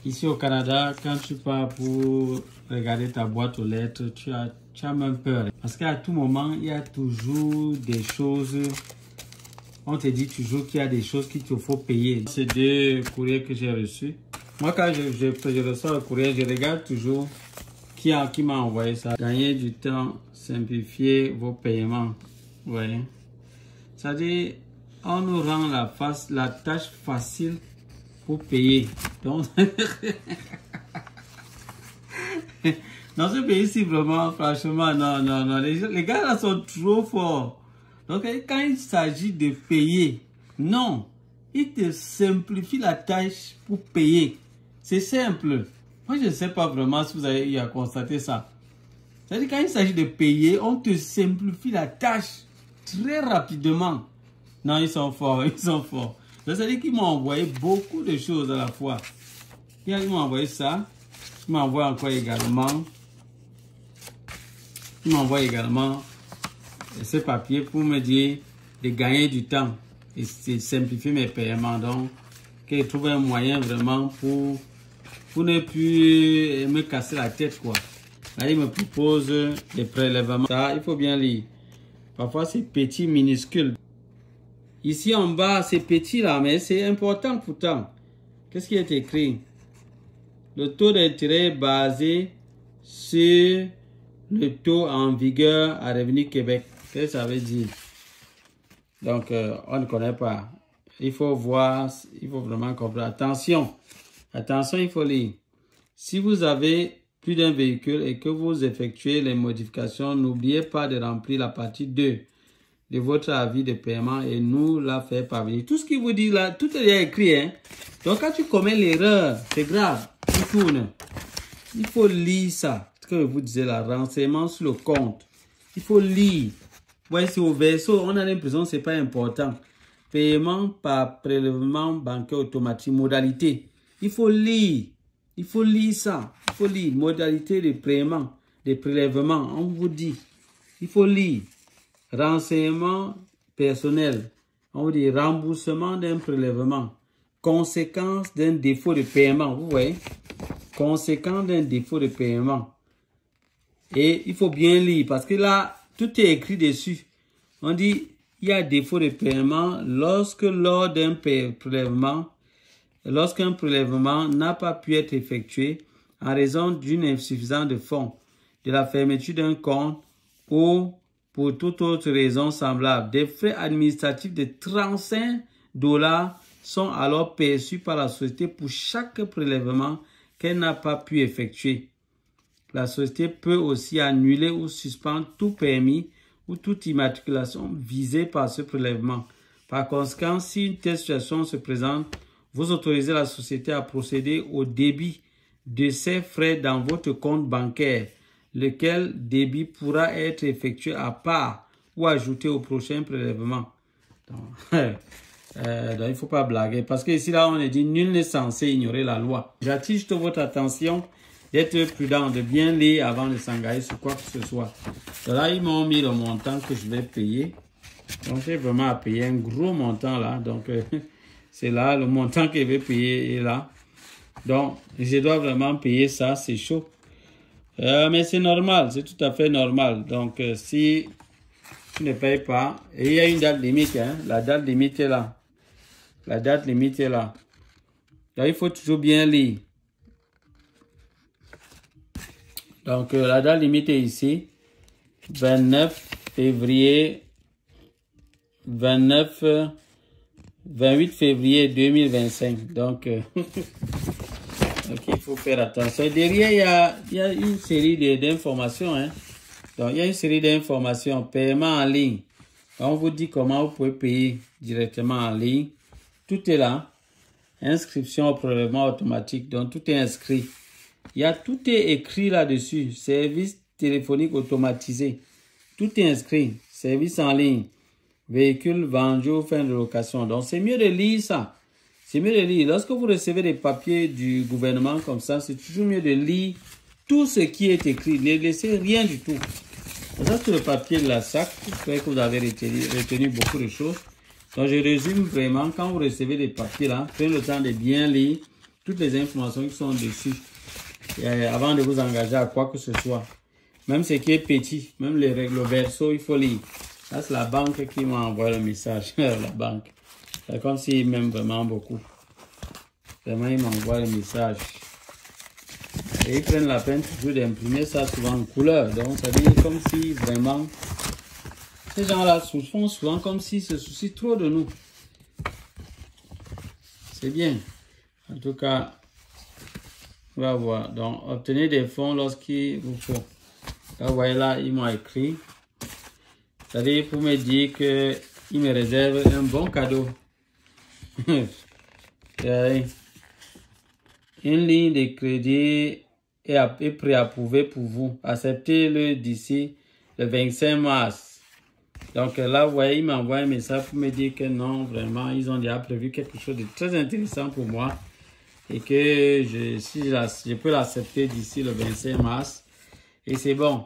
Ici au Canada, quand tu pars pour regarder ta boîte aux lettres, tu as même peur. Parce qu'à tout moment, il y a toujours des choses. On te dit toujours qu'il y a des choses qu'il te faut payer. Ces deux courriers que j'ai reçus. Moi, quand je reçois le courrier, je regarde toujours qui m'a envoyé ça. Gagner du temps, simplifier vos paiements. Vous voyez? C'est-à-dire, on nous rend la tâche facile pour payer. Donc, dans ce pays-ci, vraiment, franchement, non. Les gars là sont trop forts. Donc, quand il s'agit de payer, non, ils te simplifient la tâche pour payer. C'est simple. Moi, je ne sais pas vraiment si vous avez eu à constater ça. C'est-à-dire, quand il s'agit de payer, on te simplifie la tâche très rapidement. Non, ils sont forts, ils sont forts. C'est-à-dire qu'ils m'ont envoyé beaucoup de choses à la fois. Ils m'ont envoyé ça. Ils m'envoient encore également. Ils m'envoient également ce papier pour me dire de gagner du temps et de simplifier mes paiements. Donc, qu'ils trouvent un moyen vraiment pour ne plus me casser la tête, quoi. Là, ils me proposent des prélèvements. Ça, il faut bien lire. Parfois, c'est petit, minuscule. Ici en bas, c'est petit là, mais c'est important pourtant. Qu'est-ce qui est écrit? Le taux d'intérêt est basé sur le taux en vigueur à Revenu Québec. Qu'est-ce que ça veut dire? Donc, on ne connaît pas. Il faut voir, il faut vraiment comprendre. Attention, attention, il faut lire. Si vous avez plus d'un véhicule et que vous effectuez les modifications, n'oubliez pas de remplir la partie 2 de votre avis de paiement et nous la faire parvenir. Tout ce qu'il vous dit là, tout est déjà écrit. Hein? Donc, quand tu commets l'erreur, c'est grave. Tu tournes. Il faut lire ça. Ce que je vous disais là, renseignement sur le compte. Il faut lire. Ouais, c'est au verso. On a l'impression que ce n'est pas important. Paiement par prélèvement bancaire automatique. Modalité. Il faut lire. Il faut lire ça. Il faut lire. Modalité de paiement, de prélèvement. On vous dit. Il faut lire. Renseignement personnel. On vous dit remboursement d'un prélèvement. Conséquence d'un défaut de paiement. Vous voyez? Conséquence d'un défaut de paiement. Et il faut bien lire parce que là, tout est écrit dessus. On dit, il y a défaut de paiement lors d'un prélèvement, lorsqu'un prélèvement n'a pas pu être effectué en raison d'une insuffisance de fonds, de la fermeture d'un compte ou pour toute autre raison semblable. Des frais administratifs de $35 sont alors perçus par la société pour chaque prélèvement qu'elle n'a pas pu effectuer. La société peut aussi annuler ou suspendre tout permis ou toute immatriculation visée par ce prélèvement. Par conséquent, si une telle situation se présente, vous autorisez la société à procéder au débit de ces frais dans votre compte bancaire, lequel débit pourra être effectué à part ou ajouté au prochain prélèvement. Donc, il ne faut pas blaguer parce que ici, là, on est dit nul n'est censé ignorer la loi. J'attire juste votre attention d'être prudent, de bien lire avant de s'engager sur quoi que ce soit. Donc là, ils m'ont mis le montant que je vais payer. Donc, j'ai vraiment à payer un gros montant là. Donc, c'est là, le montant que je vais payer est là. Donc, je dois vraiment payer ça, c'est chaud. Mais c'est normal, c'est tout à fait normal. Donc, si tu ne payes pas, et il y a une date limite, hein, la date limite est là. La date limite est là. Donc, il faut toujours bien lire. Donc, la date limite est ici. 28 février 2025. Donc, il faut faire attention. Derrière, il y a une série d'informations. Hein. Donc, il y a une série d'informations. Paiement en ligne. On vous dit comment vous pouvez payer directement en ligne. Tout est là. Inscription au prélèvement automatique. Donc, tout est inscrit. Tout est écrit là-dessus. Service téléphonique automatisé. Tout est inscrit. Service en ligne. Véhicule vendu aux fins de location. Donc, c'est mieux de lire ça. C'est mieux de lire. Lorsque vous recevez des papiers du gouvernement comme ça, c'est toujours mieux de lire tout ce qui est écrit. Ne laissez rien du tout. Ça, c'est le papier de la SAC. J'espère que vous avez retenu beaucoup de choses. Donc, je résume vraiment. Quand vous recevez des papiers là, prenez le temps de bien lire toutes les informations qui sont dessus avant de vous engager à quoi que ce soit. Même ce qui est petit, même les règles verso, il faut lire. Là, c'est la banque qui m'a envoyé le message. La banque. C'est comme s'ils m'aiment vraiment beaucoup. Vraiment, ils m'envoient le message. Et ils prennent la peine toujours d'imprimer ça souvent en couleur. Donc, ça veut dire comme si vraiment, ces gens-là font souvent comme s'ils se soucient trop de nous. C'est bien. En tout cas, on va voir. Donc, obtenez des fonds lorsqu'il vous faut. Là, vous voyez là, ils m'ont écrit. C'est-à-dire pour me dire qu'ils me réservent un bon cadeau. Une ligne de crédit est préapprouvée pour vous. Acceptez-le d'ici le 25 mars. Donc là, vous voyez, ils m'envoient un message pour me dire que non, vraiment, ils ont déjà prévu quelque chose de très intéressant pour moi. Et que si je peux l'accepter d'ici le 25 mars. Et c'est bon.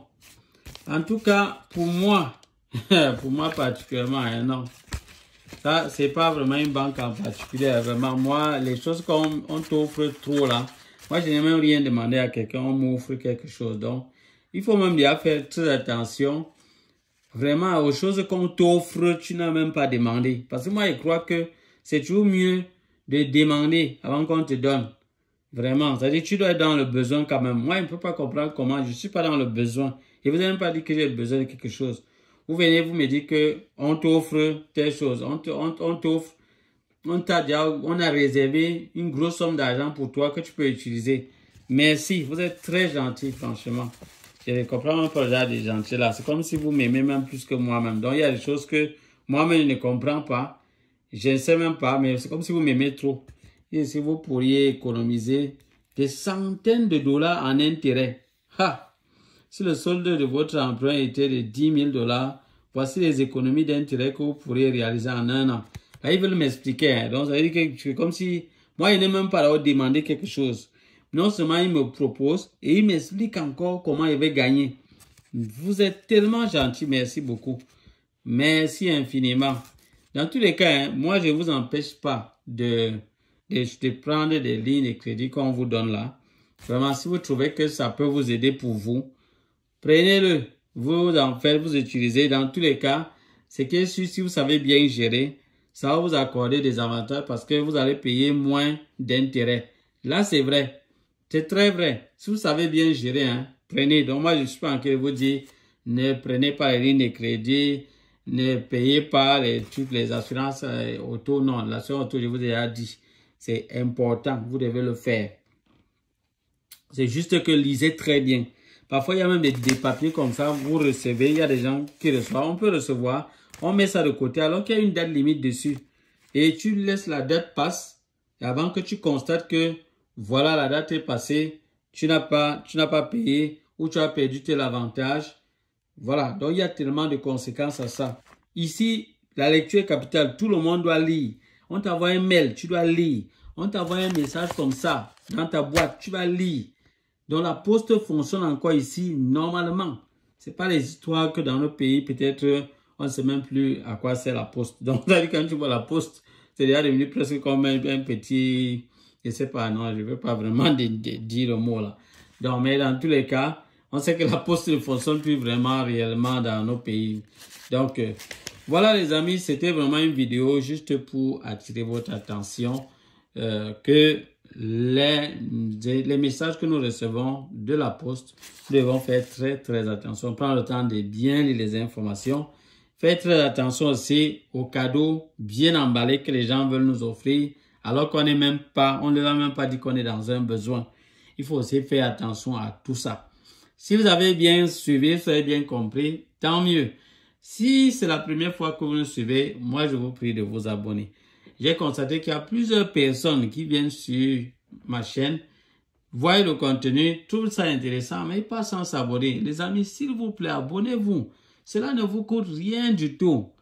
En tout cas, pour moi particulièrement, hein, non. Ça, c'est pas vraiment une banque en particulier. Vraiment, moi, les choses qu'on t'offre trop là, moi, je n'ai même rien demandé à quelqu'un, on m'offre quelque chose. Donc, il faut même bien faire très attention. Vraiment, aux choses qu'on t'offre, tu n'as même pas demandé. Parce que moi, je crois que c'est toujours mieux de demander avant qu'on te donne. Vraiment, c'est-à-dire que tu dois être dans le besoin quand même. Moi, je ne peux pas comprendre comment je ne suis pas dans le besoin. Je ne vous ai même pas dit que j'ai besoin de quelque chose. Vous venez, vous me dites qu'on t'offre telle chose. On t'offre, on a réservé une grosse somme d'argent pour toi que tu peux utiliser. Merci, vous êtes très gentil, franchement. Je ne comprends même pas le genre de gentil là. C'est comme si vous m'aimez même plus que moi-même. Donc, il y a des choses que moi-même je ne comprends pas. Je ne sais même pas, mais c'est comme si vous m'aimez trop. Et si vous pourriez économiser des centaines de dollars en intérêt. Ha! Si le solde de votre emprunt était de 10 000 $, voici les économies d'intérêt que vous pourriez réaliser en un an. Là, ils veulent m'expliquer. Hein. Donc, ça veut dire que c'est comme si moi, il n'est même pas là demander quelque chose. Non seulement il me propose et il m'explique encore comment il va gagner. Vous êtes tellement gentil. Merci beaucoup. Merci infiniment. Dans tous les cas, hein, moi, je ne vous empêche pas de prendre des lignes de crédit qu'on vous donne là. Vraiment, si vous trouvez que ça peut vous aider pour vous, prenez-le. Vous en faites, vous utilisez. Dans tous les cas, c'est que si vous savez bien gérer, ça va vous accorder des avantages parce que vous allez payer moins d'intérêt. Là, c'est vrai. C'est très vrai. Si vous savez bien gérer, hein, prenez. Donc, moi, je ne suis pas en train de vous dire, ne prenez pas les lignes de crédit, ne payez pas toutes les assurances auto. Non, l'assurance auto, je vous ai déjà dit. C'est important. Vous devez le faire. C'est juste que lisez très bien. Parfois, il y a même des papiers comme ça. Vous recevez. Il y a des gens qui reçoivent. On peut recevoir. On met ça de côté alors qu'il y a une date limite dessus. Et tu laisses la date passer. Et avant que tu constates que voilà, la date est passée. Tu n'as pas payé ou tu as perdu tel avantage. Voilà. Donc, il y a tellement de conséquences à ça. Ici, la lecture est capitale. Tout le monde doit lire. On t'envoie un mail. Tu dois lire. On t'envoie un message comme ça dans ta boîte. Tu vas lire. Donc, la poste fonctionne encore ici normalement. Ce n'est pas les histoires que dans nos pays, peut-être, on ne sait même plus à quoi sert la poste. Donc, quand tu vois la poste, c'est déjà devenu presque comme un petit... Je ne sais pas, non, je ne veux pas vraiment dire le mot là. Donc, mais dans tous les cas, on sait que la poste ne fonctionne plus vraiment réellement dans nos pays. Donc, voilà les amis, c'était vraiment une vidéo juste pour attirer votre attention que les messages que nous recevons de la poste, nous devons faire très très attention. Prendre le temps de bien lire les informations. Faites très attention aussi aux cadeaux bien emballés que les gens veulent nous offrir alors qu'on n'est même pas, on ne leur a même pas dit qu'on est dans un besoin. Il faut aussi faire attention à tout ça. Si vous avez bien suivi, vous avez bien compris, tant mieux. Si c'est la première fois que vous nous suivez, moi je vous prie de vous abonner. J'ai constaté qu'il y a plusieurs personnes qui viennent sur ma chaîne, voient le contenu, trouvent ça intéressant, mais pas sans s'abonner. Les amis, s'il vous plaît, abonnez-vous. Cela ne vous coûte rien du tout.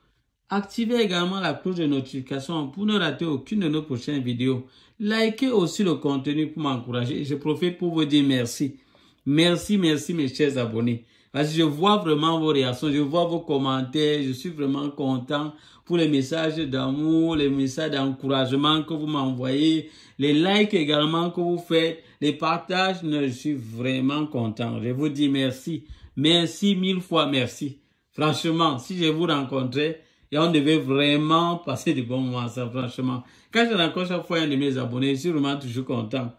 Activez également la cloche de notification pour ne rater aucune de nos prochaines vidéos. Likez aussi le contenu pour m'encourager. Je profite pour vous dire merci. Merci, merci mes chers abonnés. Parce que je vois vraiment vos réactions, je vois vos commentaires, je suis vraiment content. pour les messages d'amour, les messages d'encouragement que vous m'envoyez, les likes également que vous faites, les partages. Je suis vraiment content. Je vous dis merci. Merci, 1000 fois merci. Franchement, si je vous rencontrais, et on devait vraiment passer de bons moments, ça, franchement. Quand je rencontre chaque fois un de mes abonnés, je suis vraiment toujours content.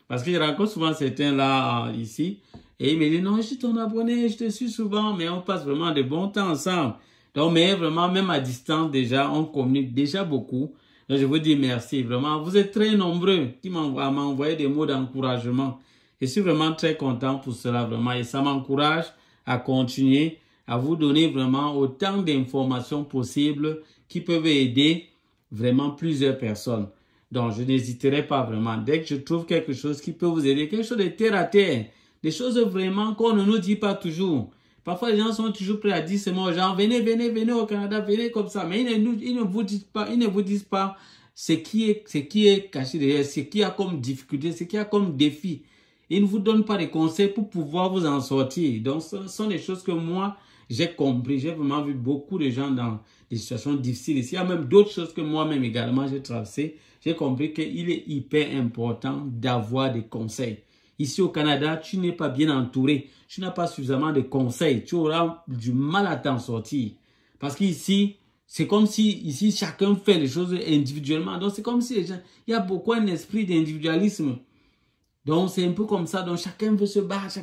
Parce que je rencontre souvent certains là, ici, et ils me disent, non, je suis ton abonné, je te suis souvent, mais on passe vraiment de bons temps ensemble. Donc, mais vraiment, même à distance déjà, on communique déjà beaucoup. Donc, je vous dis merci, vraiment. Vous êtes très nombreux qui m'envoyé des mots d'encouragement. Je suis vraiment très content pour cela, vraiment. Et ça m'encourage à continuer, à vous donner vraiment autant d'informations possibles qui peuvent aider vraiment plusieurs personnes. Donc, je n'hésiterai pas vraiment. Dès que je trouve quelque chose qui peut vous aider, quelque chose de terre à terre, des choses vraiment qu'on ne nous dit pas toujours. Parfois, les gens sont toujours prêts à dire seulement aux gens, venez, venez, venez au Canada, venez comme ça. Mais ils ne vous disent pas ce qui est caché derrière, ce qu'il y a comme difficulté, ce qu'il y a comme défi. Ils ne vous donnent pas des conseils pour pouvoir vous en sortir. Donc, ce sont des choses que moi, j'ai compris. J'ai vraiment vu beaucoup de gens dans des situations difficiles. Il y a même d'autres choses que moi-même également j'ai traversées. J'ai compris qu'il est hyper important d'avoir des conseils. Ici au Canada, tu n'es pas bien entouré. Tu n'as pas suffisamment de conseils. Tu auras du mal à t'en sortir. Parce qu'ici, c'est comme si ici chacun fait les choses individuellement. Donc c'est comme si les gens, il y a beaucoup un esprit d'individualisme. Donc c'est un peu comme ça. Donc chacun veut se battre,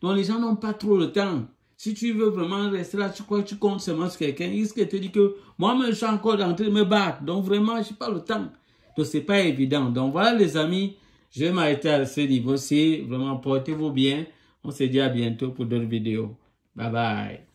donc les gens n'ont pas trop le temps. Si tu veux vraiment rester là, tu crois que tu comptes seulement sur quelqu'un, il risque de te dire que moi-même je suis encore en train de me battre. Donc vraiment, je n'ai pas le temps. Donc c'est pas évident. Donc voilà les amis. Je vais m'arrêter à ce niveau-ci. Vraiment, portez-vous bien. On se dit à bientôt pour d'autres vidéos. Bye bye.